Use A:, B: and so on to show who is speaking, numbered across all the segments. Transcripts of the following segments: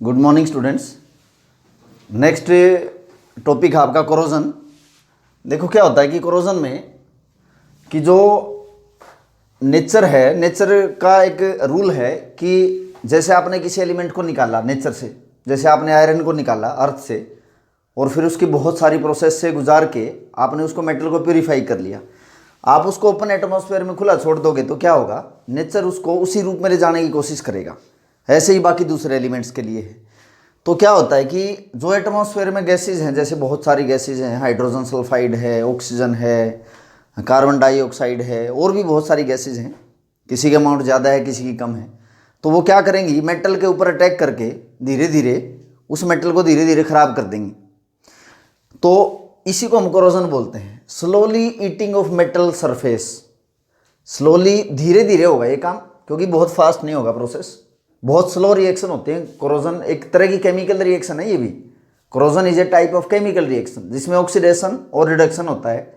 A: Good morning students. Next topic आपका corrosion. देखो क्या होता है कि कोरोजन में कि जो नेचर है, नेचर का एक रूल है कि जैसे आपने किसी एलिमेंट को निकाला नेचर से, जैसे आपने आयरन को निकाला अर्थ से और फिर उसकी बहुत सारी प्रोसेस से गुजार के आपने उसको मेटल को प्यूरिफाई कर लिया, आप उसको ओपन एटमॉस्फेयर में खुला छोड़ दोगे तो क्या होगा, नेचर उसको उसी रूप में ले जाने की कोशिश करेगा। ऐसे ही बाकी दूसरे एलिमेंट्स के लिए है। तो क्या होता है कि जो एटमॉस्फेयर में गैसेज हैं, जैसे बहुत सारी गैसेज हैं, हाइड्रोजन सल्फाइड है, ऑक्सीजन है, कार्बन डाइऑक्साइड है, और भी बहुत सारी गैसेज हैं, किसी के अमाउंट ज़्यादा है किसी की कम है। तो वो क्या करेंगी, मेटल के ऊपर अटैक करके धीरे धीरे उस मेटल को धीरे धीरे ख़राब कर देंगी। तो इसी को हम कोरोजन बोलते हैं, slowly eating of metal surface. Slowly, धीरे धीरे होगा ये काम, क्योंकि बहुत फास्ट नहीं होगा प्रोसेस, बहुत स्लो रिएक्शन होते हैं। कोरोजन एक तरह की केमिकल रिएक्शन है। ये भी corrosion is a type of chemical reaction जिसमें ऑक्सीडेशन और रिडक्शन होता है,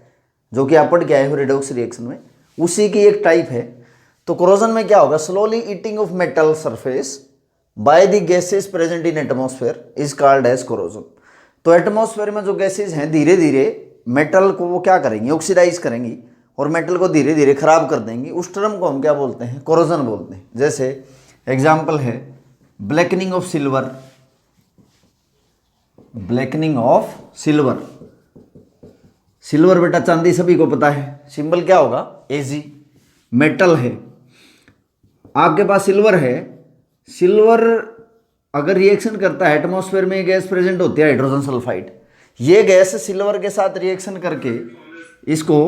A: जो कि आप पढ़ के आए हो रिडॉक्स रिएक्शन में, उसी की एक टाइप है। तो कोरोजन में क्या होगा, slowly eating of metal surface by the gases present in atmosphere is called as corrosion. तो एटमॉस्फेयर में जो गैसेज हैं धीरे धीरे मेटल को वो क्या करेंगी, ऑक्सीडाइज करेंगी और मेटल को धीरे धीरे खराब कर देंगी। उस टर्म को हम क्या बोलते हैं, कोरोजन बोलते हैं। जैसे एग्जाम्पल है blackening of silver. Blackening of silver, silver बेटा चांदी सभी को पता है, सिंबल क्या होगा, Ag। मेटल है, आपके पास सिल्वर है। सिल्वर अगर रिएक्शन करता है, एटमॉस्फेयर में गैस प्रेजेंट होती है हाइड्रोजन सल्फाइड, ये गैस सिल्वर के साथ रिएक्शन करके इसको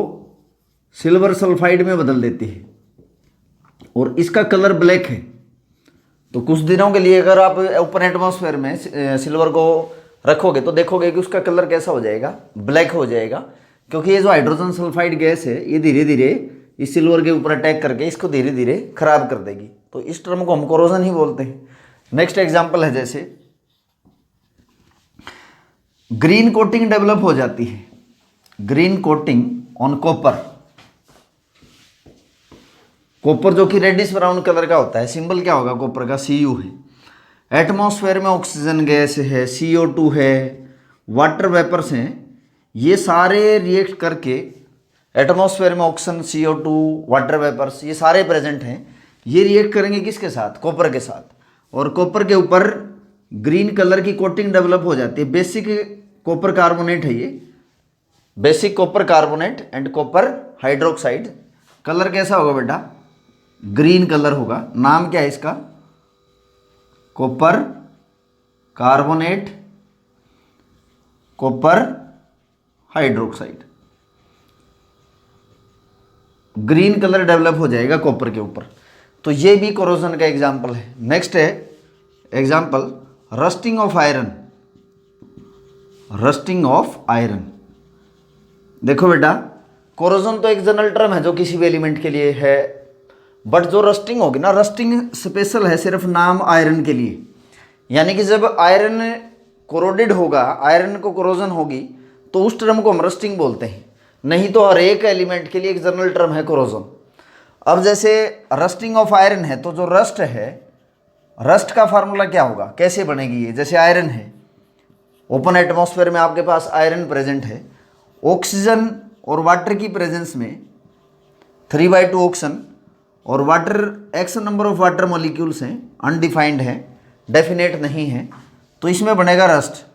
A: सिल्वर सल्फाइड में बदल देती है और इसका कलर ब्लैक है। तो कुछ दिनों के लिए अगर आप ओपन एटमॉस्फेयर में सिल्वर को रखोगे तो देखोगे कि उसका कलर कैसा हो जाएगा, ब्लैक हो जाएगा, क्योंकि ये जो हाइड्रोजन सल्फाइड गैस है ये धीरे धीरे इस सिल्वर के ऊपर अटैक करके इसको धीरे धीरे खराब कर देगी। तो इस टर्म को हम कोरोजन ही बोलते हैं। नेक्स्ट एग्जांपल है, जैसे ग्रीन कोटिंग डेवलप हो जाती है, green coating on copper. Copper जो कि रेडिश ब्राउन कलर का होता है, सिंबल क्या होगा कॉपर का, Cu है। एटमॉस्फेयर में ऑक्सीजन गैस है, CO2 है, वाटर वेपर्स हैं, ये सारे रिएक्ट करके एटमॉस्फेयर में ऑक्सीजन, CO2, वाटर वेपर्स ये सारे प्रेजेंट हैं। ये रिएक्ट करेंगे किसके साथ, कॉपर के साथ, और कॉपर के ऊपर ग्रीन कलर की कोटिंग डेवलप हो जाती है। बेसिक कॉपर कार्बोनेट है ये, basic copper carbonate and copper hydroxide. Colour कैसा होगा बेटा, ग्रीन कलर होगा। नाम क्या है इसका, copper carbonate copper hydroxide. Green colour develop हो जाएगा कॉपर के ऊपर। तो ये भी कोरोजन का एग्जाम्पल है। नेक्स्ट है example rusting of iron. Rusting of iron, देखो बेटा कोरोजन तो एक जनरल टर्म है जो किसी भी एलिमेंट के लिए है, बट जो रस्टिंग होगी ना, रस्टिंग स्पेशल है सिर्फ नाम आयरन के लिए। यानी कि जब आयरन कोरोडेड होगा, आयरन को कोरोजन होगी, तो उस टर्म को हम रस्टिंग बोलते हैं। नहीं तो हर एक एलिमेंट के लिए एक जनरल टर्म है कोरोजन। अब जैसे रस्टिंग ऑफ आयरन है, तो जो रस्ट है, रस्ट का फार्मूला क्या होगा, कैसे बनेगी ये, जैसे आयरन है, ओपन एटमॉस्फेयर में आपके पास आयरन प्रेजेंट है, ऑक्सीजन और वाटर की प्रेजेंस में 3/2 ऑक्सीजन और water, action number of water molecules हैं, अनडिफाइंड है, डेफिनेट नहीं है, तो इसमें बनेगा rust,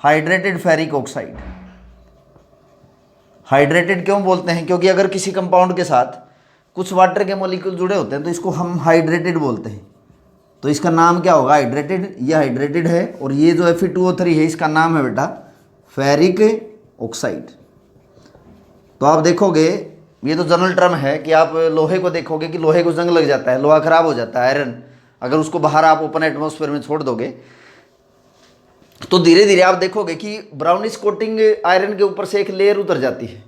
A: hydrated ferric oxide. Hydrated क्यों बोलते हैं, क्योंकि अगर किसी कंपाउंड के साथ कुछ वाटर के मॉलिक्यूल जुड़े होते हैं तो इसको हम हाइड्रेटेड बोलते हैं। तो इसका नाम क्या होगा, हाइड्रेटेड। ये हाइड्रेटेड है और ये जो Fe2O3 है इसका नाम है बेटा फेरिक ऑक्साइड। तो आप देखोगे ये तो जनरल टर्म है कि आप लोहे को देखोगे कि लोहे को जंग लग जाता है, लोहा खराब हो जाता है, आयरन, अगर उसको बाहर आप ओपन एटमॉस्फेयर में छोड़ दोगे तो धीरे धीरे आप देखोगे कि ब्राउनिश कोटिंग आयरन के ऊपर से एक लेयर उतर जाती है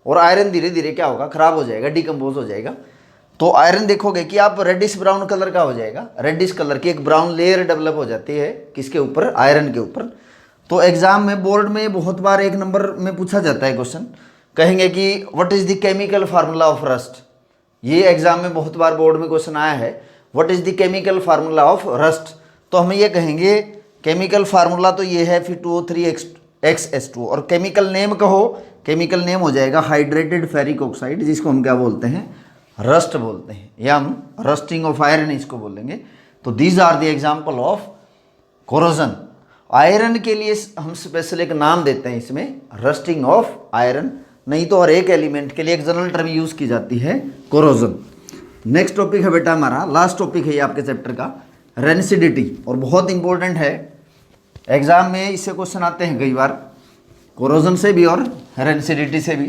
A: और आयरन धीरे धीरे क्या होगा, खराब हो जाएगा, डिकम्पोज हो जाएगा। तो आयरन देखोगे कि आप रेडिश ब्राउन कलर का हो जाएगा, रेडिश कलर की एक ब्राउन लेयर डेवलप हो जाती है किसके ऊपर, आयरन के ऊपर। तो एग्जाम में, बोर्ड में बहुत बार 1 नंबर में पूछा जाता है क्वेश्चन, कहेंगे कि what is the chemical formula of rust. ये एग्जाम में बहुत बार बोर्ड में क्वेश्चन आया है, what is the chemical formula of rust. तो हम ये कहेंगे केमिकल फार्मूला तो ये है Fe2O3XS2 और केमिकल नेम कहो, केमिकल नेम हो जाएगा हाइड्रेटेड फेरिक ऑक्साइड, जिसको हम क्या बोलते हैं, रस्ट बोलते हैं, या हम रस्टिंग ऑफ आयरन इसको बोलेंगे। तो these are the example of corrosion. Iron के लिए हम स्पेशल एक नाम देते हैं इसमें, रस्टिंग ऑफ आयरन, नहीं तो हर एक एलिमेंट के लिए एक जनरल टर्म यूज की जाती है, कोरोजन। नेक्स्ट टॉपिक है बेटा हमारा, लास्ट टॉपिक है ये आपके चैप्टर का, रेंसिडिटी, और बहुत इंपॉर्टेंट है, एग्जाम में इससे क्वेश्चन आते हैं कई बार, कोरोजन से भी और रेंसिडिटी से भी।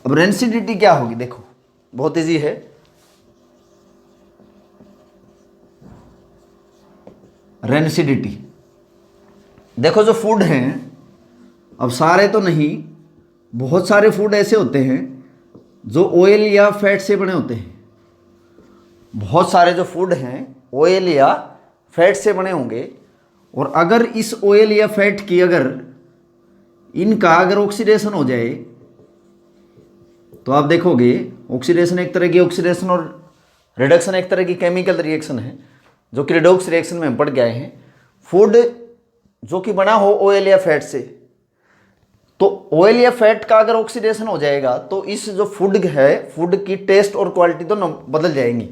A: अब रेंसिडिटी क्या होगी, देखो बहुत इजी है, रेंसिडिटी देखो जो फूड हैं, अब सारे तो नहीं, बहुत सारे फूड ऐसे होते हैं जो ऑयल या फैट से बने होते हैं, बहुत सारे जो फूड हैं ऑयल या फैट से बने होंगे, और अगर इस ऑयल या फैट की इनका अगर ऑक्सीडेशन हो जाए तो आप देखोगे ऑक्सीडेशन एक तरह की ऑक्सीडेशन और रिडक्शन एक तरह की केमिकल रिएक्शन है, जो कि रिडॉक्स रिएक्शन में हम पढ़ गए हैं। फूड जो कि बना हो ऑयल या फैट से, तो ऑयल या फैट का अगर ऑक्सीडेशन हो जाएगा तो इस जो फूड है, फूड की टेस्ट और क्वालिटी तो बदल जाएंगी,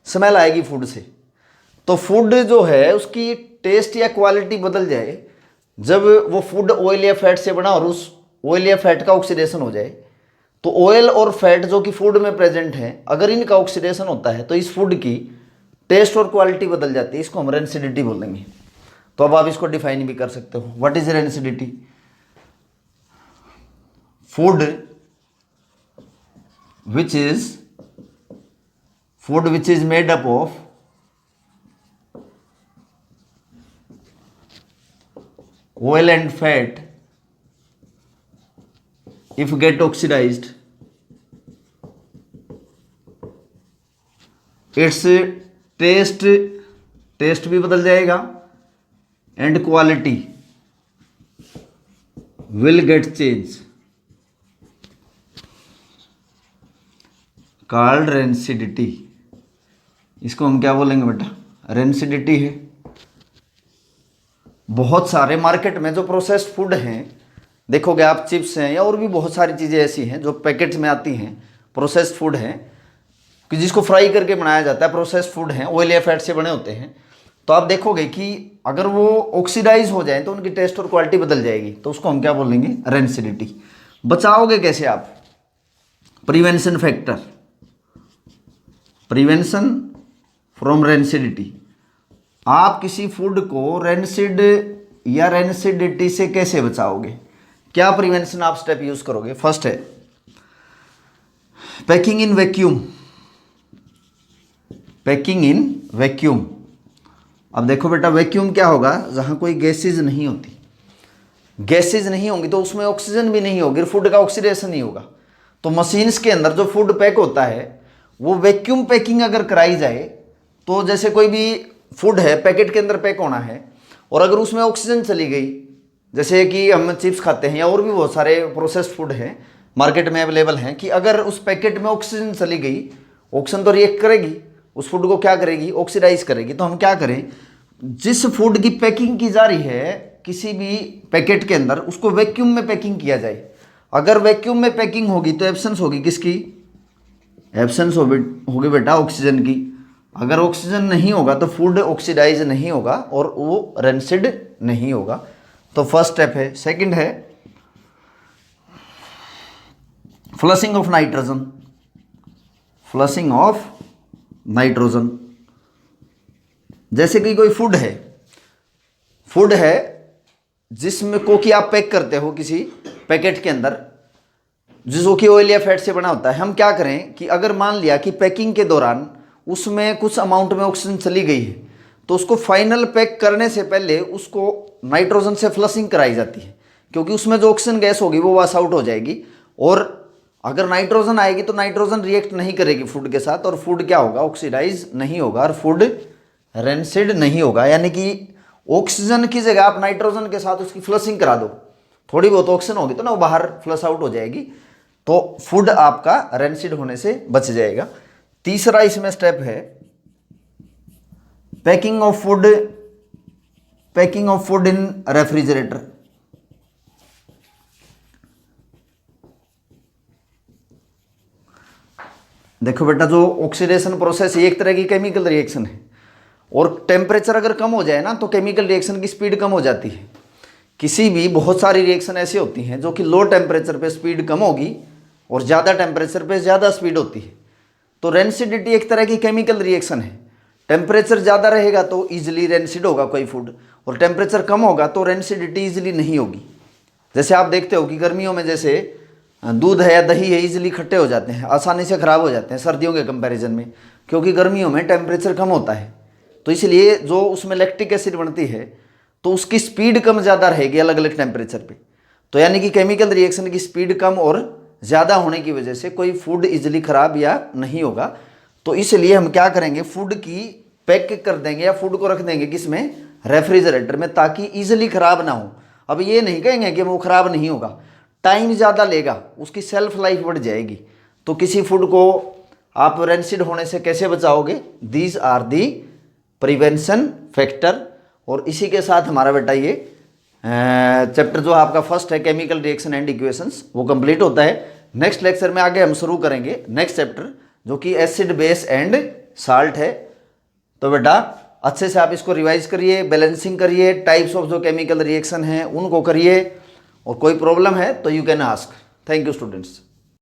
A: स्मेल आएगी फूड से। तो फूड जो है उसकी टेस्ट या क्वालिटी बदल जाए जब वो फूड ऑयल या फैट से बना और उस ऑयल या फैट का ऑक्सीडेशन हो जाए, तो ऑयल और फैट जो कि फूड में प्रेजेंट है, अगर इनका ऑक्सीडेशन होता है तो इस फूड की टेस्ट और क्वालिटी बदल जाती है, इसको हम रेंसिडिटी बोलेंगे। तो अब आप इसको डिफाइन भी कर सकते हो, what is rancidity, food which is made up of oil and fat if get oxidized, its taste भी बदल जाएगा and quality will get change, called rancidity. इसको हम क्या बोलेंगे बेटा, रेंसिडिटी है। बहुत सारे मार्केट में जो प्रोसेस्ड फूड हैं, देखोगे आप, चिप्स हैं या और भी बहुत सारी चीज़ें ऐसी हैं जो पैकेट्स में आती हैं, प्रोसेस्ड फूड हैं कि जिसको फ्राई करके बनाया जाता है, प्रोसेस्ड फूड हैं, ऑयल या फैट से बने होते हैं। तो आप देखोगे कि अगर वो ऑक्सीडाइज हो जाए तो उनकी टेस्ट और क्वालिटी बदल जाएगी, तो उसको हम क्या बोलेंगे, रेंसिडिटी। बचाओगे कैसे आप, prevention factor, prevention from rancidity. आप किसी फूड को रेंसिड या रेंसिडिटी से कैसे बचाओगे, क्या प्रिवेंशन आप स्टेप यूज करोगे। फर्स्ट है packing in vacuum, packing in vacuum. अब देखो बेटा, वैक्यूम क्या होगा, जहां कोई गैसेज नहीं होती, गैसेज नहीं होंगी तो उसमें ऑक्सीजन भी नहीं होगी, फूड का ऑक्सीडेशन नहीं होगा। तो मशीन्स के अंदर जो फूड पैक होता है वो वैक्यूम पैकिंग अगर कराई जाए, तो जैसे कोई भी फूड है पैकेट के अंदर पैक होना है, और अगर उसमें ऑक्सीजन चली गई, जैसे कि हम चिप्स खाते हैं या और भी बहुत सारे प्रोसेस्ड फूड हैं मार्केट में अवेलेबल हैं, कि अगर उस पैकेट में ऑक्सीजन चली गई, ऑक्सीजन तो रिएक्ट करेगी, उस फूड को क्या करेगी, ऑक्सीडाइज करेगी। तो हम क्या करें, जिस फूड की पैकिंग की जा रही है किसी भी पैकेट के अंदर, उसको वैक्यूम में पैकिंग किया जाए। अगर वैक्यूम में पैकिंग होगी तो एब्सेंस होगी किसकी, एब्सेंस होगी बेटा ऑक्सीजन की। अगर ऑक्सीजन नहीं होगा तो फूड ऑक्सीडाइज नहीं होगा और वो रेंसिड नहीं होगा। तो फर्स्ट स्टेप है। सेकंड है flushing of nitrogen, flushing of nitrogen. जैसे कि कोई फूड है जिसमें को कि आप पैक करते हो किसी पैकेट के अंदर, जिसको कि ऑयल या फैट से बना होता है। हम क्या करें कि अगर मान लिया कि पैकिंग के दौरान उसमें कुछ अमाउंट में ऑक्सीजन चली गई है, तो उसको फाइनल पैक करने से पहले उसको नाइट्रोजन से फ्लशिंग कराई जाती है, क्योंकि उसमें जो ऑक्सीजन गैस होगी वो वाश आउट हो जाएगी, और अगर नाइट्रोजन आएगी तो नाइट्रोजन रिएक्ट नहीं करेगी फूड के साथ, और फूड क्या होगा, ऑक्सीडाइज नहीं होगा, और फूड रेंसिड नहीं होगा। यानी कि ऑक्सीजन की जगह आप नाइट्रोजन के साथ उसकी फ्लशिंग करा दो, थोड़ी बहुत ऑक्सीजन होगी तो ना वो बाहर फ्लश आउट हो जाएगी, तो फूड आपका रेंसिड होने से बच जाएगा। तीसरा इसमें स्टेप है packing of food packing of food in refrigerator. देखो बेटा, जो ऑक्सीडेशन प्रोसेस एक तरह की केमिकल रिएक्शन है, और टेम्परेचर अगर कम हो जाए ना तो केमिकल रिएक्शन की स्पीड कम हो जाती है। किसी भी बहुत सारी रिएक्शन ऐसी होती हैं जो कि लो टेम्परेचर पे स्पीड कम होगी और ज़्यादा टेम्परेचर पे ज़्यादा स्पीड होती है। तो रेंसिडिटी एक तरह की केमिकल रिएक्शन है। टेम्परेचर ज़्यादा रहेगा तो ईजिली रेंसिड होगा कोई फूड, और टेम्परेचर कम होगा तो रेंसिडिटी ईजिली नहीं होगी। जैसे आप देखते हो कि गर्मियों में जैसे दूध है या दही है ईजिली खट्टे हो जाते हैं, आसानी से ख़राब हो जाते हैं सर्दियों के कंपैरिजन में, क्योंकि गर्मियों में टेम्परेचर कम होता है। तो इसलिए जो उसमें लैक्टिक एसिड बनती है तो उसकी स्पीड कम ज़्यादा रहेगी अलग अलग टेम्परेचर पे। तो यानी कि केमिकल रिएक्शन की स्पीड कम और ज़्यादा होने की वजह से कोई फूड इजीली ख़राब या नहीं होगा। तो इसलिए हम क्या करेंगे, फूड की पैक कर देंगे या फूड को रख देंगे किसमें, रेफ्रिजरेटर में, ताकि ईजिली ख़राब ना हो। अब ये नहीं कहेंगे कि वो ख़राब नहीं होगा, टाइम ज़्यादा लेगा, उसकी सेल्फ लाइफ बढ़ जाएगी। तो किसी फूड को आप रेंसिड होने से कैसे बचाओगे, these are the prevention factor. और इसी के साथ हमारा बेटा ये चैप्टर जो आपका फर्स्ट है केमिकल रिएक्शन एंड इक्वेशंस वो कंप्लीट होता है। नेक्स्ट लेक्चर में आगे हम शुरू करेंगे नेक्स्ट चैप्टर जो कि एसिड बेस एंड साल्ट है। तो बेटा अच्छे से आप इसको रिवाइज करिए, बैलेंसिंग करिए, टाइप्स ऑफ जो केमिकल रिएक्शन हैं उनको करिए, और कोई प्रॉब्लम है तो you can ask. Thank you students.